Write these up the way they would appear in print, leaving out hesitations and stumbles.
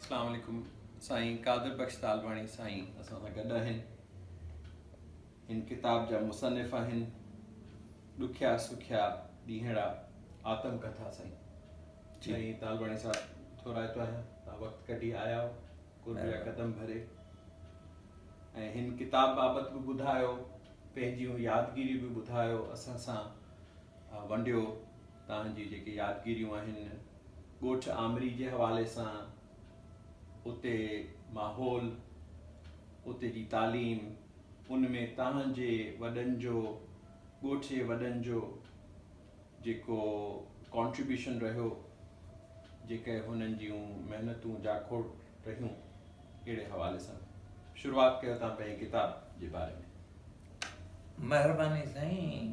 अस्सलाम वालेकुम साईं कादिर बख्श तालवाणी साईं असां सां गॾु आहिनि। हिन किताब जा मुसनिफ़ आहिनि ॾुखिया सुखिया ॾींहड़ा आतमकथा साईं। साईं तालवाणी साहिबु थोराइतो आहियां, तव्हां वक़्तु कढी आया हो, कुर्बिया क़दम भरे ऐं हिन किताब बाबति बि ॿुधायो, पंहिंजियूं यादगिरियूं बि ॿुधायो, असां सां वंडियो तव्हांजी जेके यादगिरियूं आहिनि ॻोठ आमरी जे हवाले सां, उते माहौल, उते जी तालीम, उन में तव्हांजे वॾनि जो, ॻोठ जे वॾनि जो जेको कॉन्ट्रीब्यूशन रहियो, जेके हुननि जूं महिनतूं जाखोड़ रहियूं, अहिड़े हवाले सां शुरूआति कयो तव्हां पंहिंजी किताब जे बारे में। महिरबानी साईं।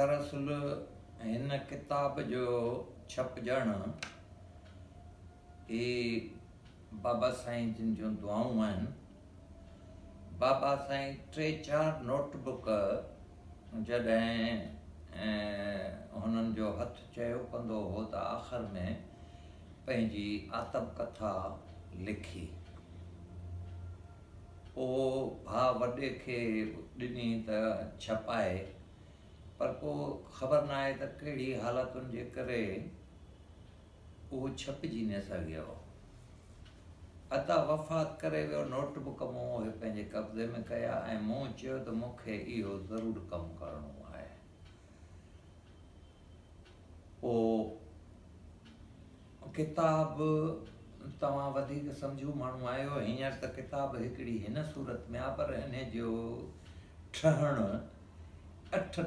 दरअसल हिन किताब जो छपजणु ही बाबा साईं जिन जूं दुआऊं आहिनि। बाबा साईं 3-4 नोटबुक जॾहिं हुननि जो हथु चयो कंदो हो त आख़िर में पंहिंजी आतमकथा लिखी, पोइ भाउ वॾे खे ॾिनी त छपाए, पर पोइ ख़बर न आहे त कहिड़ी हालतुनि जे करे उहो छपिजी न सघियो। अता वफ़ात करे वियो। नोटबुक मूं उहे पंहिंजे कब्ज़े में कया ऐं मूं चयो त मूंखे इहो ज़रूरु कमु करिणो आहे। पोइ किताब तव्हां वधीक सम्झू माण्हू आहियो, हींअर त किताब हिकिड़ी हिन सूरत में आहे, पर हिन जो ठहणु 8-10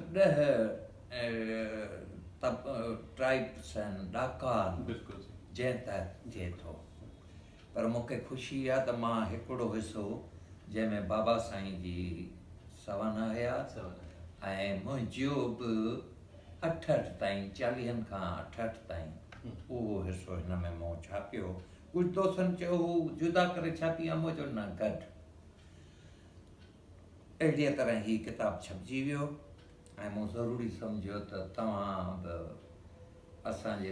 टाइप्स आहिनि, ॾाका जंहिं तहत थिए थो। पर मूंखे ख़ुशी आहे त मां हिकिड़ो हिसो जंहिंमें बाबा साईं जी सवाना हुया ऐं मुंहिंजो बि 8 ताईं, 40 खां 8 ताईं उहो हिसो हिन में मूं छापियो। कुझु दोस्तनि चयो हू जुदा करे छापी आहे, मूं चयो न गॾु। अहिड़ीअ तरह ही किताबु छपिजी वियो ऐं मूं ज़रूरी सम्झियो त तव्हां बि असांजे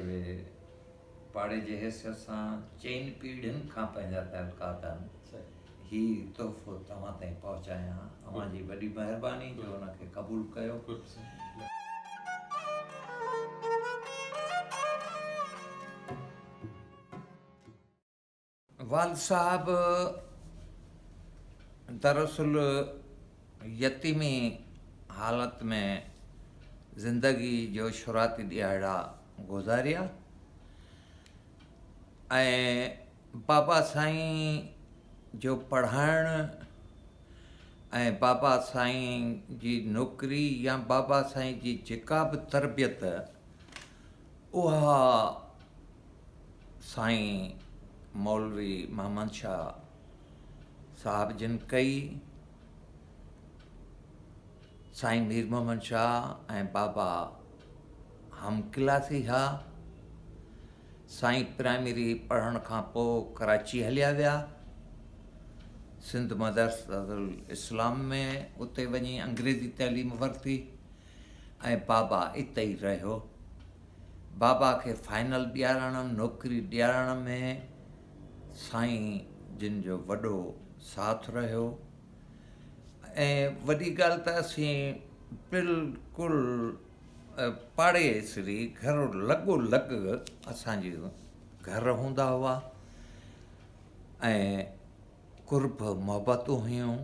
पाड़े जे हैसियत सां 4 पीढ़ियुनि खां पंहिंजा तहलकात आहिनि, ही तोहफ़ो तव्हां ताईं पहुचायां। तव्हांजी वॾी महिरबानी जो हुनखे क़बूलु कयो। वाल साहब दरअसल यतीमी हालत में ज़िंदगी जो शुराती ॾियारा गुज़ारिया ऐं बाबा साईं जो पढ़ाइणु ऐं बाबा साईं जी नौकरी या बाबा साईं जी जेका बि तरबियत, उहा साईं मौलवी मोहम्मद शाह साहब जिन कई। साईं मीर मोहम्मद शाह ऐं बाबा हम क्लासी हुआ। साईं प्राइमरी पढ़ण खां पोइ कराची हलिया विया, सिंध मदरसतुल इस्लाम में, उते वञी अंग्रेज़ी तइलीम वरिती ऐं बाबा इते ई रहियो। बाबा खे फाइनल ॾियारण, नौकिरी ॾियारण में साईं जिन जो वॾो साथ रहियो। ऐं वॾी ॻाल्हि त असीं बिल्कुलु पाड़ेसरी घरो लॻोलॻि असांजी घर हूंदा हुआ ऐं कुर्ब मोहबतूं हुयूं।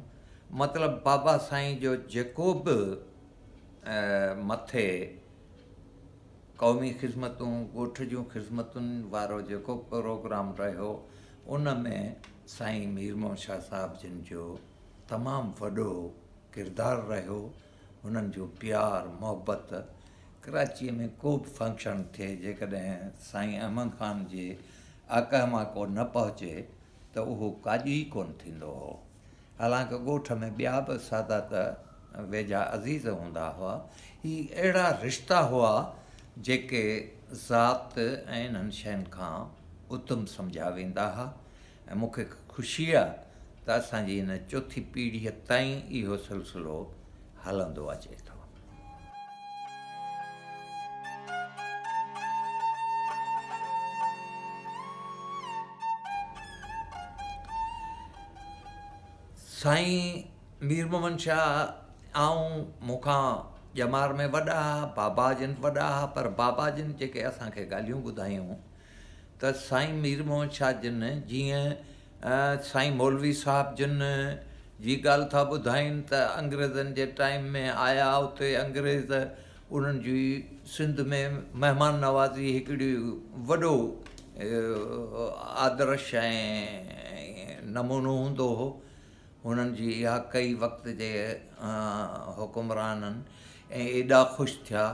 मतिलबु बाबा साईं जो जेको बि मथे क़ौमी ख़िदमतूं, ॻोठ जूं ख़िदमतुनि वारो जेको प्रोग्राम रहियो, उन में साईं मीर मोहम्मद शाह साहब जिन जो तमामु वॾो किरदारु रहियो। हुननि जो प्यार मोहबत, कराचीअ में को बि फंक्शन थिए, जेकॾहिं साईं अहमद ख़ान जे आकामा को न पहुचे त उहो काॼी ई कोन थींदो हो। हालांकि ॻोठ में ॿिया बि सादात वेझा अज़ीज़ हूंदा हुआ। ही अहिड़ा रिश्ता हुआ जेके ज़ात ऐं इन्हनि शयुनि खां उत्तम सम्झा वेंदा हुआ। ऐं मूंखे ख़ुशी आहे त असांजी हिन 4हीं पीढ़ीअ ताईं इहो सिलसिलो हलंदो अचे थो। साईं मीर मोहम्मद शाह ऐं मूंखां ॼमार में वॾा बाबा जिन वॾा, पर बाबा जिन जेके असांखे ॻाल्हियूं ॿुधायूं त साईं मीर मोहम्मद शाह जिन जीअं साईं मौलवी साहिब जिन जी ॻाल्हि था ॿुधाइनि त अंग्रेज़नि जे टाइम में आया, उते अंग्रेज़ उन्हनि जी सिंध में महिमान नवाज़ी हिकिड़ी वॾो आदर्श ऐं नमूनो हूंदो हो। हुननि जी इहा कई वक़्त जे हुकुमराननि ऐं एॾा ख़ुशि थिया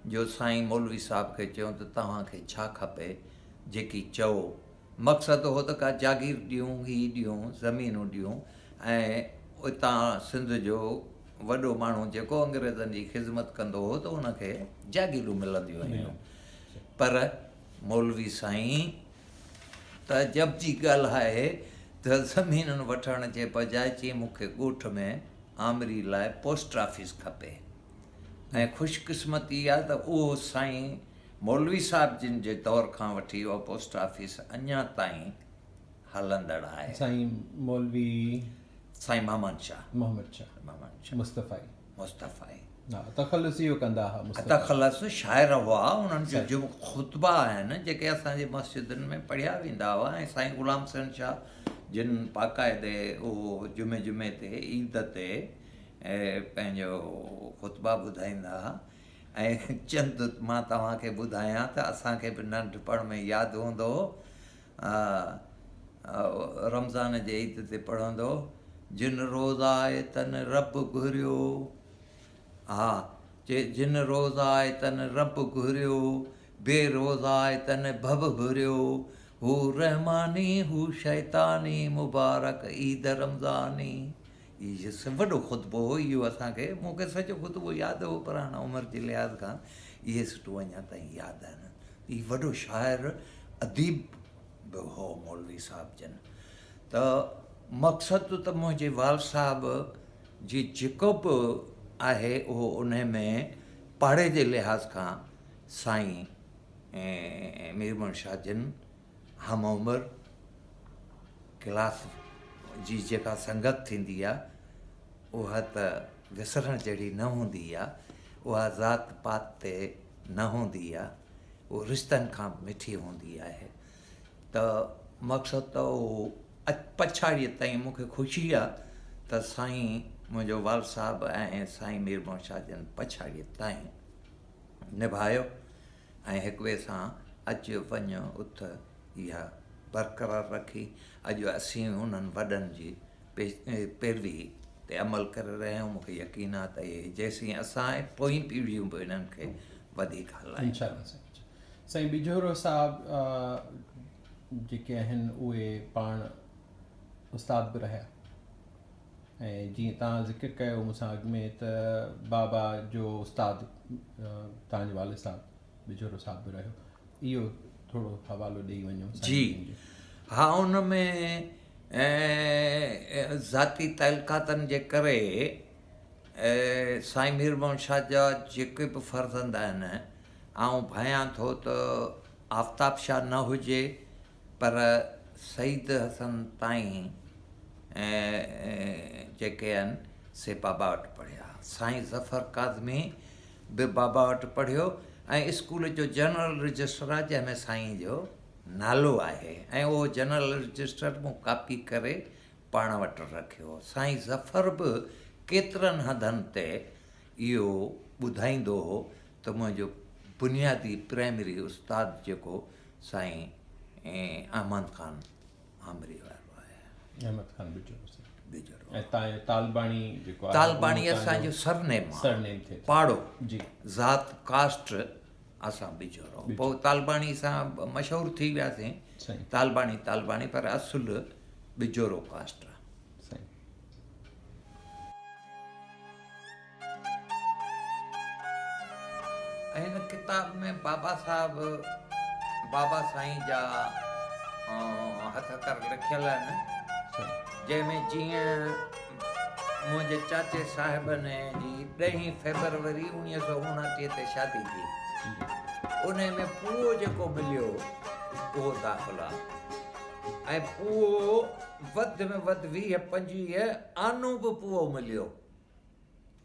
जो साईं मौलवी साहिब खे चयूं त तव्हांखे छा खपे, जेकी चओ। मक़सदु हो त का जागीर ॾियूं, हीअ ॾियूं, ज़मीनूं ॾियूं, ऐं उतां सिंध जो वॾो माण्हू जेको अंग्रेज़नि जी ख़िदमत कंदो हो त उनखे जागीरूं मिलंदियूं हुयूं। पर मौलवी साईं त जब जी ॻाल्हि आहे त ज़मीननि वठण जे बजाए चई मूंखे ॻोठ में आमरी लाइ पोस्ट ऑफिस खपे। ऐं ख़ुशकिस्मती आहे त उहो साईं मौलवी साहिब जिन जे दौर खां वठी उहो पोस्ट ऑफिस अञा ताईं हलंदड़ आहे। साईं मौलवी साईं मोहम्मद शाह मुस्तफ़ाई तख़ल्लुस इहो कंदा हुआ। तख़ल्लुस शाइर हुआ। उन्हनि जो जो ख़ुतबा आहिनि जेके असांजे मस्जिदुनि में पढ़िया वेंदा हुआ, ऐं साईं ग़ुलाम हुसैन शाह जिन बाक़ाइदे उहो जुमे ते ईद ते पंहिंजो ख़ुतबा ॿुधाईंदा हुआ। ऐं चंद मां तव्हांखे ॿुधायां त असांखे बि नंढपण में यादि हूंदो रमज़ान जे ईद ते पढ़ंदो, जिन रोज़ आए तन रब घुरियो, हा जिन रोज़ आए तन रब घुरियो, बेरोज़ आए तन भव भुरियो, हू रहमानी हू शैतानी मुबारक ईद रमज़ानी। इहो वॾो ख़ुतबो हो। इहो असांखे मूंखे सॼो ख़ुतबो यादि हो, पर हाणे उमिरि जे लिहाज़ खां इहे सुठो अञा ताईं यादि आहिनि। हीउ वॾो शाइर अदीब बि हो मौलवी साहिब जन। त मक़सदु त मुंहिंजे वाल साहिब जी जेको बि आहे उहो उन में पाड़े जे लिहाज़ खां साईं मीर मोहम्मद शाह जिन हम उमिरि क्लास जी जेका संगत थींदी आहे उहा त विसरण जहिड़ी न हूंदी आहे, उहा ज़ात पात ते न हूंदी आहे, उहा रिश्तनि खां मिठी हूंदी आहे। त मक़सदु त उहो पछाड़ीअ ताईं मूंखे ख़ुशी आहे त साईं मुंहिंजो वाल साहिबु ऐं साईं मीर मोहम्मद शाह जन पछाड़ीअ ताईं निभायो ऐं हिक ॿिए सां अचु वञु उथ इहा बरक़रार रखी। अॼु असीं उन्हनि वॾनि जी पैरवी ते अमल करे रहिया आहियूं। मूंखे यकीन आहे त इहे जेसीं असां ऐं पोइ पीढ़ियूं बि इन्हनि खे वधीक हलाइनि। साईं बिजोरो साहिब जेके आहिनि उहे पाण उस्ताद बि रहिया, ऐं जीअं तव्हां ज़िक्र कयो मूंसां अॻु में त बाबा जो उस्ताद तव्हांजे वालिद साहिबु बिजोरो साहिबु बि रहियो, इहो थोरो हवालो ॾेई वञो। जी हा, उन में ज़ाती तइलकातनि जे करे साईं मीर मोहम्मद शाह जा जेके बि फ़र्ज़ंद आहिनि, आउं भायां थो त आफ्ताब शाह न हुजे, पर सईद हसन ताईं जेके आहिनि से बाबा वटि पढ़िया। साईं ज़फ़र काज़मी बि बाबा वटि पढ़ियो, ऐं स्कूल जो जनरल रजिस्टर आहे जंहिंमें साईं जो नालो आहे, ऐं उहो जनरल रजिस्टर मूं कापी करे पाण वटि रखियो। साईं ज़फ़र बि केतिरनि हंधनि ते इहो ॿुधाईंदो हो त मुंहिंजो बुनियादी प्राइमरी उस्ताद जेको साईं अहमद ख़ान आमरी वारो आहे। अहमद ख़ान बिजोरो बिजोरो। ऐं तव्हांजो तालबाणी जेको आहे तालबाणी असांजो सरनेम थिए पाड़ो जी, ज़ात कास्ट असां बिजोरो। पोइ तालबाणी सां मशहूरु थी वियासीं, तालबाणी पर असुल बिजोरो कास्ट आहे। ऐं हिन किताब में बाबा साईं जा हथ कर लिखियल आहिनि, जंहिंमें जीअं मुंहिंजे चाचे साहिबनि जी 10 फेबरवरी 1929 ते शादी थी, उन में पूओ जेको मिलियो उहो दाख़िला, ऐं पूओ वधि में वधि 20-25 आनू बि पुओ मिलियो।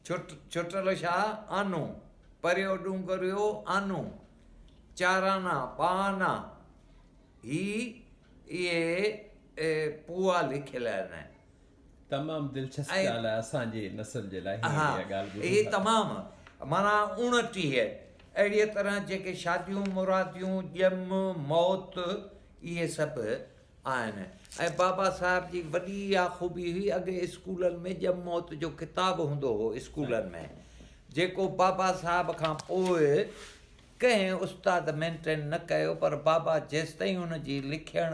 छुटल छा आनू, परियो डूंगरियो आनू, चाराना पाना, इहे पुआ लिखियल आहिनि। तमामु दिलचस्प ऐं- ॻाल्हि आहे असांजे नस्ल जे लाइ हा, इहे तमामु माना 29 अहिड़ीअ तरह जेके शादियूं मुरादियूं ॼम मौत इहे सभु आहिनि। ऐं बाबा साहिब जी वॾी इहा ख़ूबी हुई, अॻे स्कूलनि में ॼम मौत जो किताबु हूंदो हो स्कूलनि में, जेको बाबा साहिब खां पोइ कंहिं उस्ताद मेंटेन न कयो, पर बाबा जेसिताईं हुनजी लिखण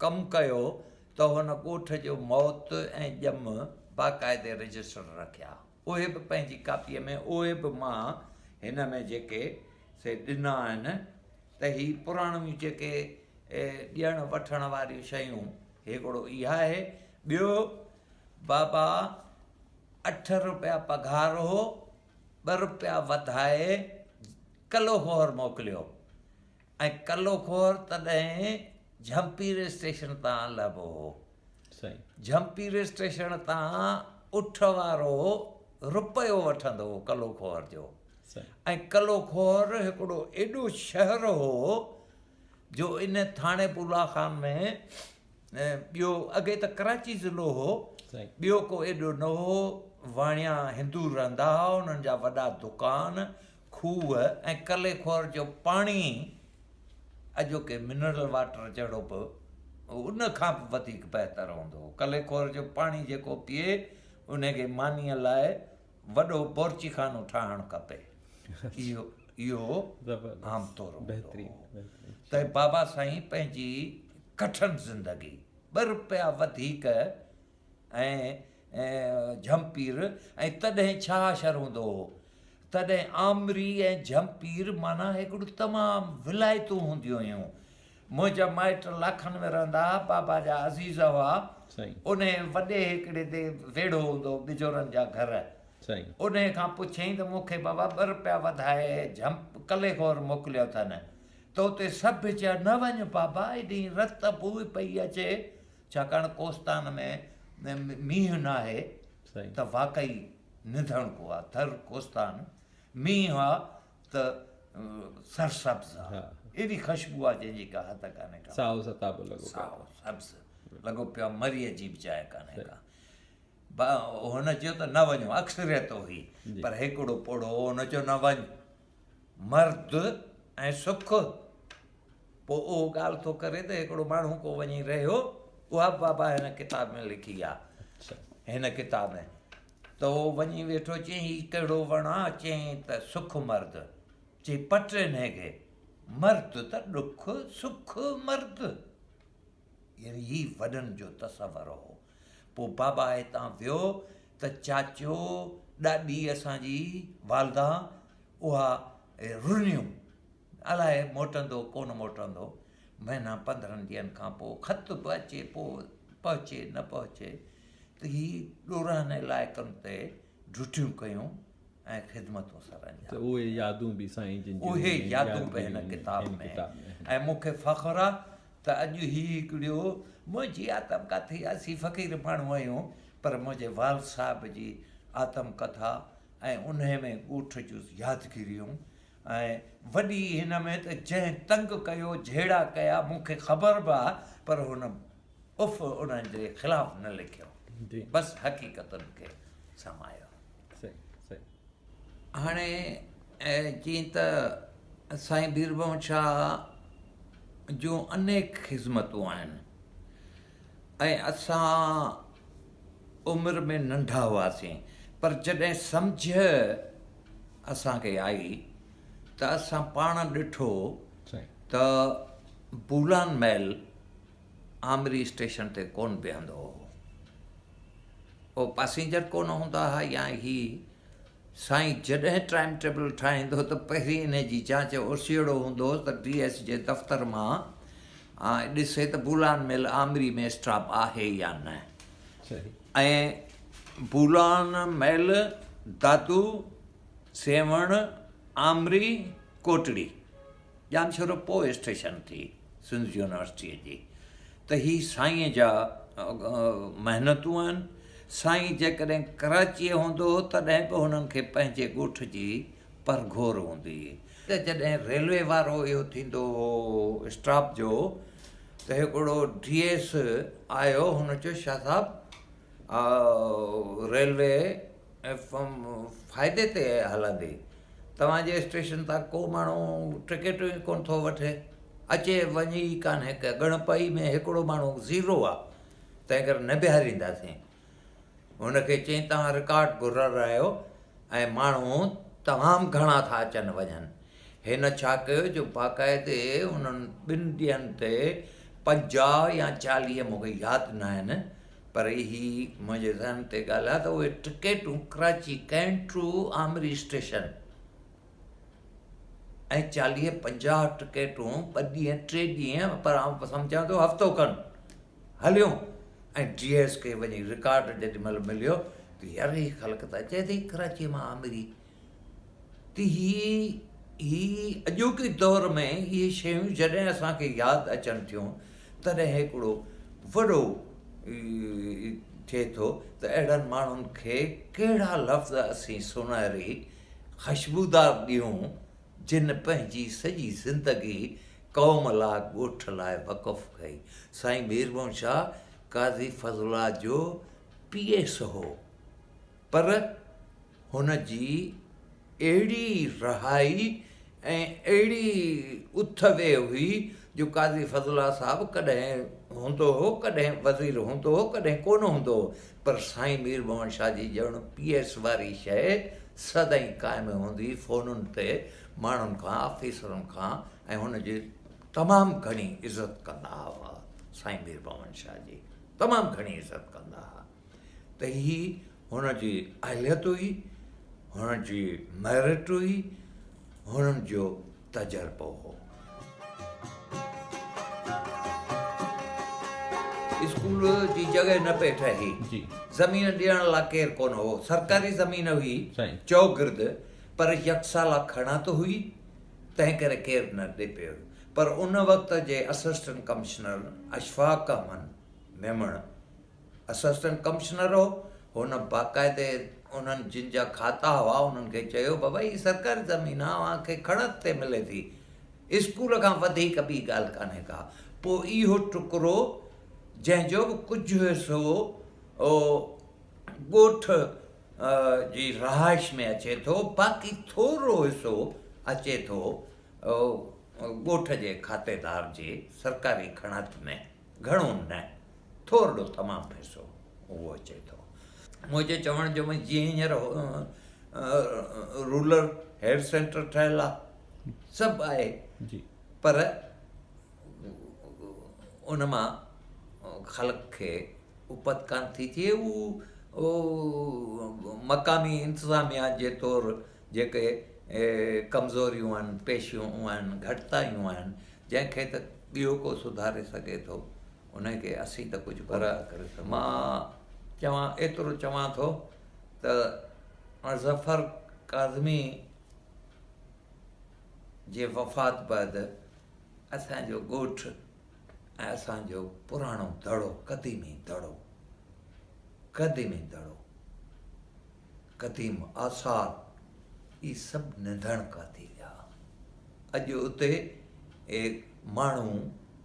कमु कयो त हुन ॻोठ जो मौत ऐं ॼम बाक़ाइदे रजिस्टर रखिया। उहे बि पंहिंजी कापीअ में, उहे बि मां हिन में जेके से ॾिना आहिनि। त ही पुराणियूं जेके ॾियण वठण वारियूं शयूं हिकिड़ो इहा आहे। ॿियो, बाबा 8 रुपया पघार हो, 2 रुपया वधाए कलोखोर मोकिलियो, ऐं कलोखोर तॾहिं झंपीर स्टेशन तां लभो हो। सही। झंपीर स्टेशन तां उठ वारो रुपयो वठंदो हो कलोखोर जो। सही। ऐं कलोखोर हिकिड़ो एॾो शहर हो जो इन थाणे बुला खान में ॿियो, अॻे त कराची ज़िलो हो, सही। ॿियो को एॾो न हो। वाणिया हिंदू रहंदा हुआ, उन्हनि जा वॾा दुकान, खूह, ऐं कलेखोर जो पाणी अॼोके मिनरल वाटर जहिड़ो बि उन खां बि वधीक बहितर हूंदो हो। कलेखोर जो पाणी जेको पीए उनखे मानीअ लाइ वॾो बोरची खानो ठाहिणु खपे। इहो आमतौर बहितरीनु। त बाबा साईं पंहिंजी कठिन ज़िंदगी 2 रुपया वधीक ऐं झंपीर, ऐं तॾहिं छा असरु हूंदो हो, तॾहिं आमरी ऐं झंपीर माना हिकिड़ियूं तमामु विलायतूं हूंदियूं हुयूं। मुंहिंजा माइट लाखनि में रहंदा हुआ, बाबा जा अज़ीज़ हुआ। उन वॾे हिकिड़े ते वेड़ो हूंदो बिजोरनि जा घर, उन खां पुछियईं त मूंखे बाबा 2 रुपया वधाए कलेखोर मोकिलियो अथनि। त उते सभु चयो न वञ बाबा, एॾी रत पूई पई अचे, छाकाणि कोस्तान में मींहुं न आहे, त वाक़ई निधण को आहे। थर कोस्तान मींहुं आहे त सरसब्ज़ आहे, एॾी ख़ुशबू आहे जंहिंजी का हद कान्हे का। साओ सताबो लॻो, साओ सब्ज़ लॻो पियो, मरीअ जी बि जाइ कान्हे का। हुन चयो त न वञो, अक्सरियत हुई, पर हिकिड़ो पोड़ो हुन चयो न वञ, मर्द ऐं सुख। पोइ उहो ॻाल्हि थो करे त हिकिड़ो माण्हू को वञी रहियो, उहा बाबा हिन किताब में लिखी आहे। हिन किताब में त उहो वञी वेठो, चयईं हीउ कहिड़ो वणु आहे, चयईं त सुख मर्द, चई पट हिनखे, मर्द त ॾुख, सुख मर्द, यानी हीउ वॾनि जो तसवर हो। पोइ बाबा हितां वियो त चाचो ॾाॾी असांजी वालदा उहा रुनियूं, अलाए मोटंदो कोन मोटंदो। महीना 15 ॾींहंनि खां पोइ ख़त बि अचे, पोइ पहुचे न पहुचे, त हीउ ॾोराने इलाइक़नि ते ड्यूटियूं कयूं ऐं ख़िदमतूं सर उहे यादूं बि साईं जिन, उहे यादूं बि हिन किताब में। ऐं मूंखे फ़ख़्रु आहे त अॼु हीउ हिकिड़ो मुंहिंजी आत्मकथा, असीं फ़क़ीर माण्हू आहियूं, पर मुंहिंजे वाल साहिब जी आत्मकथा ऐं उन में ॻोठ जूं यादगिरियूं, ऐं वॾी हिन में त जंहिं तंग कयो, झेड़ा कया, मूंखे ख़बर बि आहे, पर हुन उफ़ उन्हनि जे ख़िलाफ़ु न लिखियो, बसि हक़ीक़तुनि खे समायो। हाणे जीअं त साईं बीरबम शाह जूं अनेक ख़िदमतूं आहिनि, ऐं असां उमिरि में नंढा हुआसीं, पर जॾहिं सम्झ असांखे आई त असां पाण ॾिठो त बूलान महल आमरी स्टेशन ते कोन बीहंदो हो, पोइ पैसेंजर कोन हूंदा हुआ, या ही साईं जॾहिं टाइम टेबल ठाहींदो त पहिरीं इन जी जांच उसियड़ो हूंदो त DS जे दफ़्तर मां ॾिसे त बूलान महल आमरी में स्टॉप आहे या न। ऐं बूलान महल, दादू, सेवण, आमरी, कोटड़ी, ॼामशोर पोइ स्टेशन थी सिंध यूनिवर्सिटीअ जी, त ही साईंअ जा महिनतूं आहिनि। साईं जेकॾहिं कराचीअ हूंदो तॾहिं बि हुननि खे पंहिंजे ॻोठ जी परघोर हूंदी। त जॾहिं रेलवे वारो इहो थींदो हो स्टाफ जो, त हिकिड़ो DS आयो, हुन चयो शाह साहब रेलवे फ़ाइदे ते हलंदी, तव्हांजे स्टेशन तां को माण्हू टिकटूं ई कोन थो वठे, अचे वञी कान्हे, ॻणपई में हिकिड़ो माण्हू ज़ीरो आहे, तंहिं करे न बीहारींदासीं। हुनखे चई तव्हां रिकॉर्ड घुरायो ऐं माण्हू तमामु घणा था अचनि वञनि। हिन छा कयो जो बाक़ाइदे उन्हनि 2 ॾींहंनि ते 50 या 40, मूंखे यादि न आहिनि, पर ही मुंहिंजे ज़हन ते ॻाल्हि आहे त उहे टिकेटूं Karachi cantt to Amri station ऐं 40-50 टिकेटूं 2 ॾींहं 3 ॾींहं, पर आउं सम्झां थो हफ़्तो खनि हलियूं। ऐं DS खे वञी रिकॉर्ड जेॾीमहिल मिलियो त यार ही ख़लक त अचे थी कराचीअ मां आमरी। त ही अॼोके दौर में इहे शयूं जॾहिं असांखे यादि अचनि थियूं तॾहिं हिकिड़ो वॾो थिए थो त अहिड़नि माण्हुनि खे कहिड़ा लफ़्ज़ असीं सुनहरी ख़ुशबूदार ॾियूं, जिन पंहिंजी सॼी ज़िंदगी क़ौम लाइ ॻोठ लाइ वक़फ़ कई। साईं मीरमोहन शाह काज़ी फज़ुल्ला जो PS हो, पर हुन जी अहिड़ी रहाई ऐं अहिड़ी उथवे हुई जो काज़ी फज़ुल्ला साहिबु कॾहिं हूंदो हो, कॾहिं वज़ीर हूंदो हो, कॾहिं कोन हूंदो हो, पर साईं मीरमोहन शाह जी ॼण PS वारी शइ सदाईं क़ाइमु हूंदी फ़ोनुनि ते माण्हुनि खां, ऑफिसरनि खां, ऐं हुनजी तमामु घणी इज़त कंदा हुआ। साईं मीरमोहन शाह जी तमामु घणी इज़त कंदा हुआ। त ही हुनजी अहलियत हुई, हुनजी मेरिट हुई, हुननि जो तजुर्बो हो। स्कूल जी जॻह न पई ठही, ज़मीन ॾियण लाइ केरु कोन हो, सरकारी ज़मीन हुई चौगिर्द, पर यकसाला खणात हुई, तंहिं करे केरु न ॾे पियो। पर उन वक़्त जे assistant commissioner Ashfaq Ahmed Memon assistant commissioner हो। हुन बाक़ाइदे उन्हनि जिन जा खाता हुआ उन्हनि खे चयो बाबा ही सरकारी ज़मीन आहे, तव्हांखे खणत ते मिले थी, स्कूल खां वधीक ॿी ॻाल्हि कान्हे का। पोइ इहो टुकड़ो जंहिंजो बि कुझु हिसो ॻोठ जी रहाइश में अचे थो, बाक़ी थोरो हिसो अचे थो ॻोठ जे खातेदार जे सरकारी खणत में, घणो न, थोरो तमामु हिसो उहो अचे थो। मुंहिंजे चवण जो में जीअं हींअर रूरल हेल्थ सेंटर ठहियलु आहे, सभु आहे, पर उन मां ख़ल्क़ खे उपत कान थी थिए। उहो मक़ामी इंतिज़ामिया जे तौरु जेके कमज़ोरियूं आहिनि, पेशियूं आहिनि, घटितायूं आहिनि, जंहिंखे त ॿियो को सुधारे सघे थो, उनखे असीं त कुझु करे सघूं। मां एतिरो चवां थो त ज़फ़र काज़मी जे वफ़ात बैदि असांजो ॻोठ ऐं असांजो पुराणो दड़ो, क़दीमी दड़ो, क़दीम आसार, इहे सभु निधण का थी विया। अॼु उते माण्हू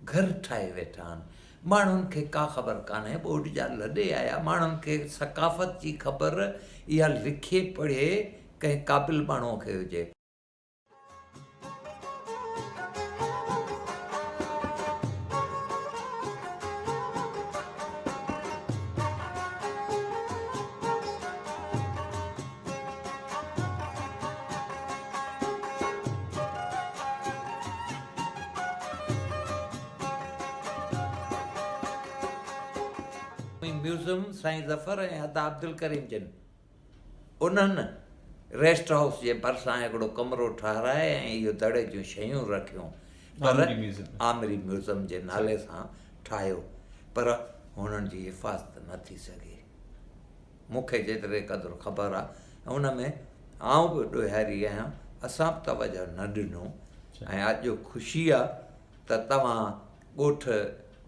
घर ठाहे वेठा आहिनि, माण्हुनि खे का ख़बर कान्हे, ॿोॾ जा लॾे आया, माण्हुनि खे सकाफ़त जी ख़बर इहा लिखे पढ़े कंहिं क़ाबिल माण्हूअ खे हुजे। म्यूज़ियम साईं ज़फ़र ऐं अदा अब्दुल करीम जिन उन्हनि रेस्ट हाउस जे भरिसां हिकिड़ो कमिरो ठाराए ऐं इहो दड़े जूं शयूं रखियूं, पर आमरी म्यूज़ियम जे नाले सां ठाहियो, पर हुननि जी हिफ़ाज़त न थी सघे। मूंखे जेतिरे क़दुरु ख़बर आहे, हुन में आउं बि ॾोहारी आहियां, असां बि तवजो न ॾिनो। ऐं अॼु ख़ुशी आहे त तव्हां ॻोठ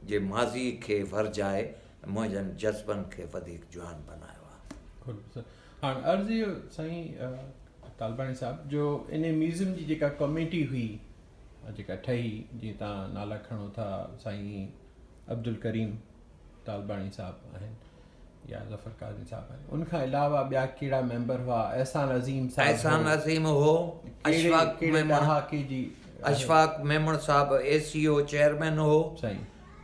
जे माज़ी खे वरजाए मुंहिंजनि जज़्बनि खे वधीक जुआन बनायो आहे। हाणे अर्ज़ु इहो साईं तालबाणी साहिबु जो इन म्यूज़ियम जी जेका कमेटी हुई जेका ठही, जीअं तव्हां नाला खणो था, साईं अब्दुल करीम तालबाणी साहिबु आहिनि या ज़फ़र काज़मी साहिबु आहिनि, उनखां अलावा ॿिया कहिड़ा मेंबर हुआ? एहसान अज़ीम साहिबु, एहसान अज़ीम हो, अशफाक मेमण साहिबु ACO चेयरमैन हो साईं,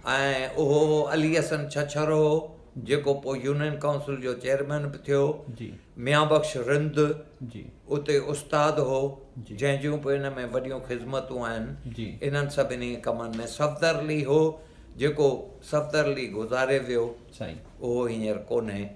ऐं उहो अली हसन छछर हो जेको पोइ यूनियन काउंसिल जो चेयरमैन बि थियो जी, मियां बख़्श रिंद जी, उते उस्ताद हो जी, जंहिंजूं बि इन में वॾियूं ख़िदमतूं आहिनि जी, इन्हनि सभिनी कमनि में सफ़दर अली हो जेको सफ़दर अली गुज़ारे वियो साईं, उहो हींअर कोन्हे।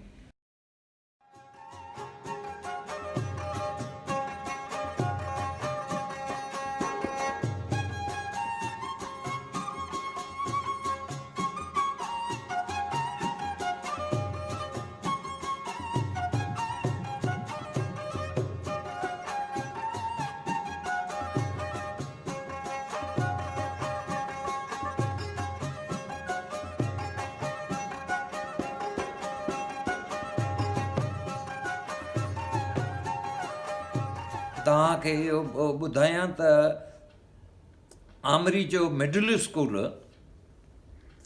तव्हांखे इहो ॿुधायां त आमरी जो मिडिल स्कूल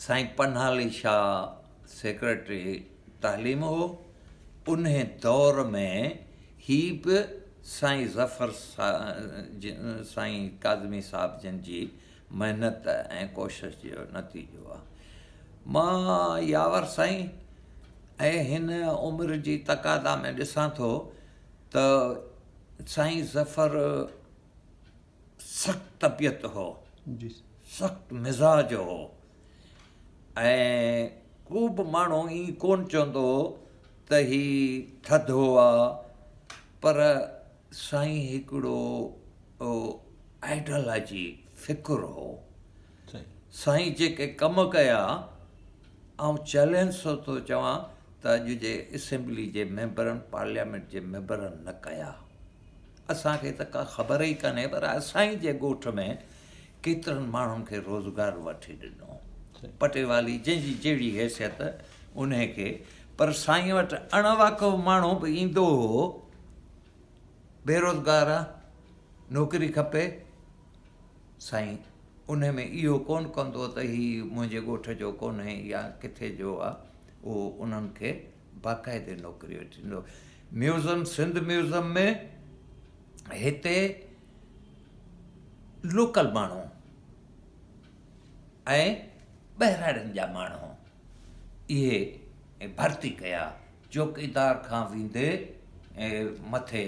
साईं पन्हाली शाह सेक्रेटरी तालीम हो, उन दौर में ही बि साईं ज़फ़र साईं काज़मी साहिब जिन जी महिनत ऐं कोशिश जो नतीजो आहे। मां यावर साईं ऐं हिन उमिरि जी तक़ादा में ॾिसां थो त साईं ज़फ़र सख़्तु तबियत हो, सख़्तु मिज़ाज हो ऐं को बि माण्हू ईअं कोन चवंदो हो त ही थधो आहे, पर साईं हिकिड़ो आइडियोलॉजी फ़िकुरु हो। साईं जेके कम कया, ऐं चैलेंज थो चवां त अॼु जे असेंबली जे मेंबरनि, पार्लियामेंट जे मेंबरनि न कया। असांखे त का ख़बर ई कान्हे, पर असांजे जे ॻोठ में केतिरनि माण्हुनि खे रोज़गारु वठी ॾिनो, पटेवाली जंहिंजी जहिड़ी हैसियत उन खे। पर साईं वटि अणवाक़ुफ़ माण्हू बि ईंदो हो, बेरोज़गार आहे, नौकिरी खपे, साईं उन में इहो कोन कंदो त हीउ मुंहिंजे ॻोठ जो कोन्हे या किथे जो आहे, उहो उन्हनि खे बाक़ाइदे नौकिरी वठी ॾींदो। म्यूज़ियम, सिंध म्यूज़ियम में हिते लोकल माण्हू ऐं ॿाहिराड़नि जा माण्हू इहे भर्ती कया। चौकीदार खां वेंदे मथे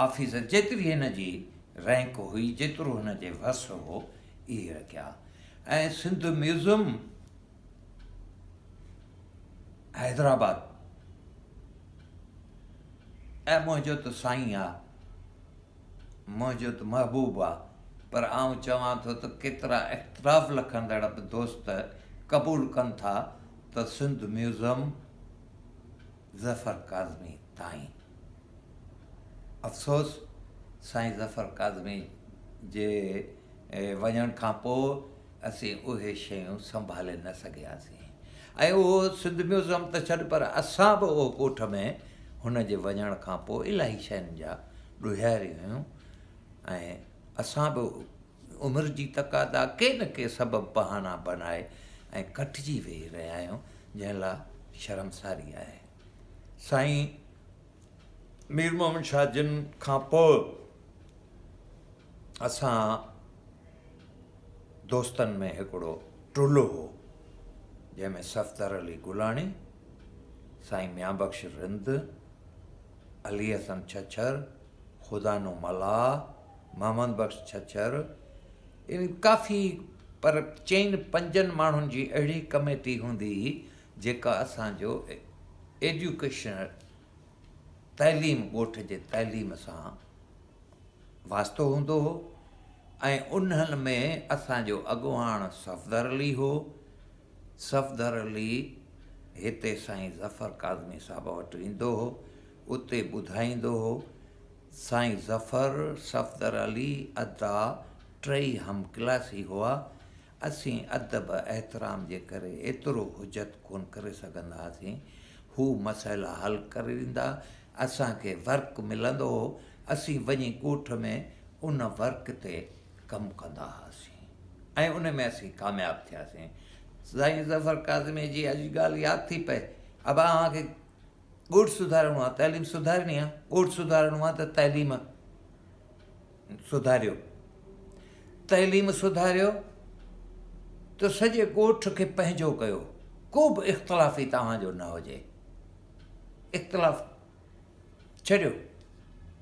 ऑफिसर, जेतिरी हिन जी रैंक हुई, जेतिरो हिन जे वस हो, इहे रखिया। ऐं सिंध म्यूज़ियम हैदराबाद ऐं मुंहिंजो त साईं आहे, मुंहिंजो त महबूब आहे, पर आउं चवां थो त केतिरा इख़्तिलाफ़ रखंदड़ बि दोस्त क़बूल कनि था त सिंध म्यूज़ियम ज़फ़र काज़मी ताईं। अफ़सोस साईं ज़फ़र काज़मी जे वञण खां पोइ असीं उहे शयूं संभाले न सघियासीं। ऐं उहो सिंध म्यूज़ियम त छॾ, पर असां बि उहो ॻोठ में हुन जे वञण खां पोइ इलाही शयुनि जा ॾुहियारियूं हुयूं ऐं असां बि उमिरि जी तक़ादा के न के सबबु बहाना बनाए ऐं कटिजी वेही रहिया आहियूं, जंहिं लाइ शर्मसारी आहे। साईं मीर मोहम्मद शाह जिन खां पोइ असां दोस्तनि में हिकिड़ो टोलो हो, जंहिंमें सफ़दर अली गुलाणी, साईं मियां बख़्श रिंद, अली हसन छछर, ख़ुदानो मल्हा, मोहम्मद बख़्श छछर, इन काफ़ी, पर 4-5 माण्हुनि जी अहिड़ी कमेटी हूंदी हुई जेका असांजो एजुकेशन, तइलीम, ॻोठ जे तइलीम सां वास्तो हूंदो हो। ऐं उन्हनि में असांजो अॻुवाण सफ़दर अली हो। सफ़दर अली हिते साईं ज़फ़र काज़मी साहिब वटि ईंदो हो, उते ॿुधाईंदो हो। साईं ज़फ़र, सफ़दर अली, अदा 3 हम क्लासी हुआ असीं अदब एतिराम जे करे एतिरो हुजत कोन करे सघंदा हुआसीं। हू मसइला हल करे ॾींदा, असांखे वर्क मिलंदो हो, असीं वञी ॻोठ में उन वर्क ते कमु कंदा हुआसीं ऐं उन में असीं कामयाबु थियासीं। साईं ज़फ़र काज़मी जी अॼु ॻाल्हि यादि थी पए, अब अव्हांखे ॻोठ सुधारणो आहे, तइलीम सुधारणी आहे, ॻोठ सुधारणो आहे त तइलीम सुधारियो, तइलीम सुधारियो त सॼे ॻोठ खे पंहिंजो कयो, को बि इख़्तिलाफ़ी तव्हांजो न हुजे, इख़्तिलाफ़ छॾियो,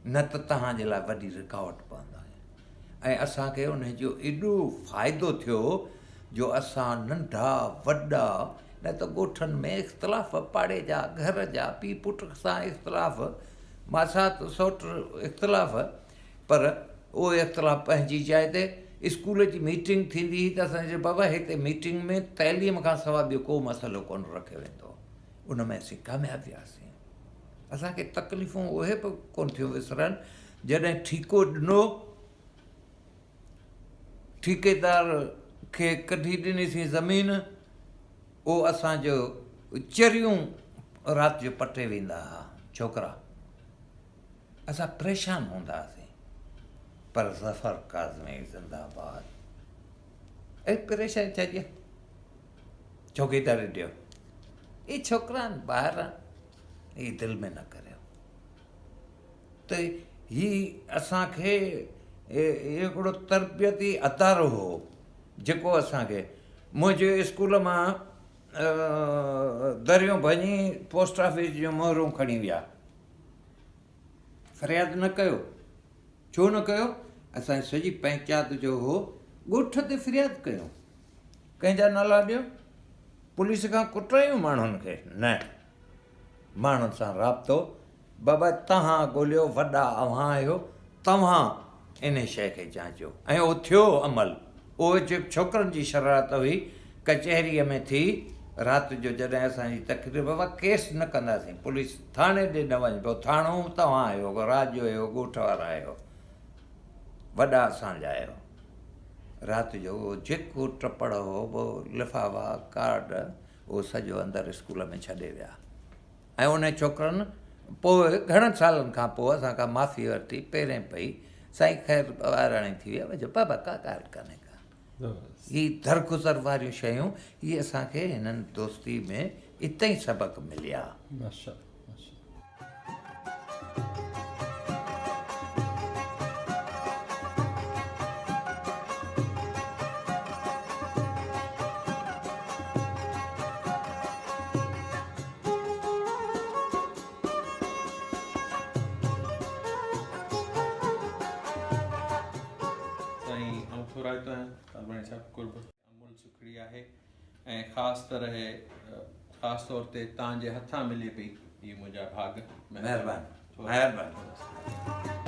न त तव्हांजे लाइ वॾी रुकावट पवंदा। ऐं असांखे उन जो एॾो फ़ाइदो थियो जो असां नंढा वॾा, न त ॻोठनि में इख़्तिलाफ़, पाड़े जा घर जा पीउ पुट सां इख़्तिलाफ़, मासात सौट इख़्तिलाफ़, पर उहो इख़्तिलाफ़ पंहिंजी जाइ ते। स्कूल जी मीटिंग थींदी हुई त असां चयो बाबा हिते मीटिंग में तइलीम खां सवाइ ॿियो को मसइलो कोन रखियो वेंदो, उन में असीं कामयाबु थियासीं। असांखे तकलीफ़ूं उहे बि कोन थियूं विसरनि जॾहिं ठीको ॾिनो, ठेकेदार खे कढी ॾिनीसीं ज़मीन, उहो असांजो चरियूं राति जो पटे वेंदा हुआ छोकिरा, असां परेशान हूंदा हुआसीं। पर ज़फ़र काज़मी ज़िंदाबाद, ऐं परेशानी छॾियो, चौकीदारी ॾियो, इहे छोकिरा आहिनि ॿाहिरि, इहे दिलि में न करियो। त हीउ असांखे हिकिड़ो तरबियती अदारो हो जेको असांखे, मुंहिंजे स्कूल मां दरियूं भञी पोस्ट ऑफिस जूं मोहरूं खणी विया, फ़रियाद न कयो, छो न कयो? असांजी सॼी पंचायत जो हो, ॻोठ ते फ़रियाद कयूं, कंहिंजा नाला ॾियो, पुलिस खां कुटायूं माण्हुनि खे, न, माण्हुनि सां राब्तो, बाबा तव्हां ॻोल्हियो, वॾा अव्हां आहियो, तव्हां इन शइ खे जांचियो। ऐं उहो थियो अमल। उहो जे छोकिरनि जी शरारत हुई कचहरीअ में थी, राति जो जॾहिं असांजी तकलीफ़, बाबा केस न कंदासीं, पुलिस थाणे ॾे न वञिबो, थाणो तव्हां आहियो, राज जो आहियो, ॻोठ वारा आहियो, वॾा असांजा आहियो। राति जो उहो जेको टपड़ हो, उहो लिफ़ाफ़ा कार्ड, उहो सॼो अंदरि स्कूल में छॾे विया। ऐं उन छोकिरनि पोइ घणनि सालनि खां पोइ असां खां माफ़ी वरिती, पहिरें पई, साईं ख़ैर ॿाहिराणी थी विया, वञो बाबा का ॻाल्हि कान्हे का। ही दरगुज़र वारियूं शयूं, इहे असांखे हिननि दोस्ती में इते ई सबक़ मिलिया। थोराइतो आहियां कालवाणी साहिबु कुर्ब अमूल सुखड़ी आहे ऐं ख़ासि तौर ते तव्हांजे हथां मिले पई, इहे मुंहिंजा भाग। महिरबानी।